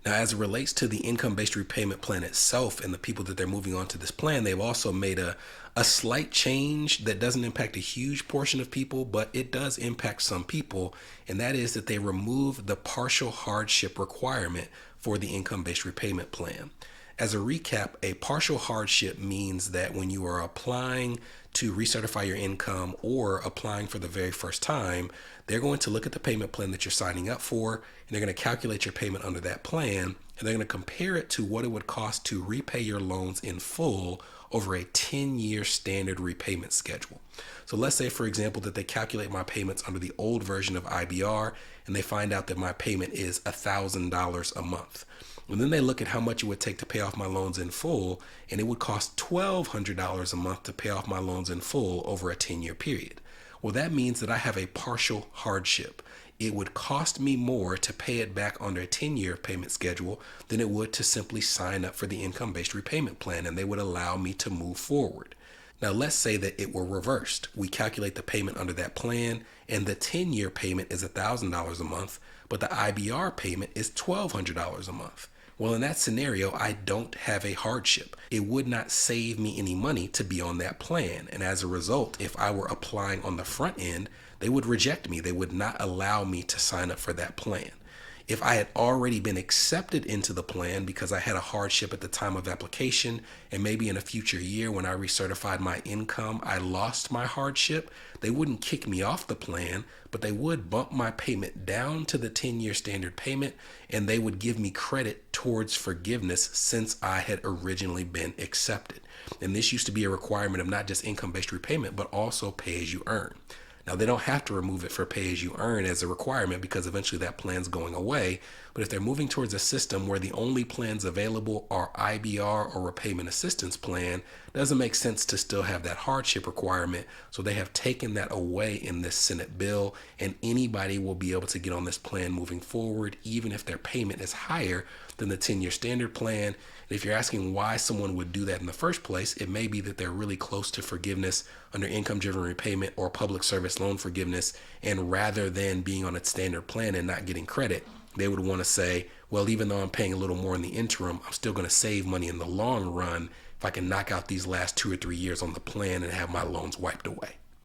Now, as it relates to the income-based repayment plan itself and the people that they're moving on to this plan, they've also made a slight change that doesn't impact a huge portion of people, but it does impact some people. And that is that they remove the partial hardship requirement for the income-based repayment plan. As a recap, a partial hardship means that when you are applying to recertify your income or applying for the very first time, they're going to look at the payment plan that you're signing up for, and they're going to calculate your payment under that plan, and they're going to compare it to what it would cost to repay your loans in full over a 10-year standard repayment schedule. So let's say, for example, that they calculate my payments under the old version of IBR, and they find out that my payment is $1,000 a month. And then they look at how much it would take to pay off my loans in full, and it would cost $1,200 a month to pay off my loans in full over a 10-year period. Well, that means that I have a partial hardship. It would cost me more to pay it back under a 10-year payment schedule than it would to simply sign up for the income-based repayment plan, and they would allow me to move forward. Now, let's say that it were reversed. We calculate the payment under that plan, and the 10-year payment is $1,000 a month, but the IBR payment is $1,200 a month. Well, in that scenario, I don't have a hardship. It would not save me any money to be on that plan. And as a result, if I were applying on the front end, they would reject me. They would not allow me to sign up for that plan. If I had already been accepted into the plan because I had a hardship at the time of application, and maybe in a future year when I recertified my income, I lost my hardship, they wouldn't kick me off the plan, but they would bump my payment down to the 10-year standard payment, and they would give me credit towards forgiveness since I had originally been accepted. And this used to be a requirement of not just income-based repayment, but also pay-as-you-earn. Now, they don't have to remove it for pay-as-you-earn as a requirement because eventually that plan's going away. But if they're moving towards a system where the only plans available are IBR or repayment assistance plan, it doesn't make sense to still have that hardship requirement. So they have taken that away in this Senate bill, and anybody will be able to get on this plan moving forward, even if their payment is higher than the 10-year standard plan. And if you're asking why someone would do that in the first place, it may be that they're really close to forgiveness under income-driven repayment or public service loan forgiveness. And rather than being on a standard plan and not getting credit, they would want to say, well, even though I'm paying a little more in the interim, I'm still going to save money in the long run if I can knock out these last 2 or 3 years on the plan and have my loans wiped away.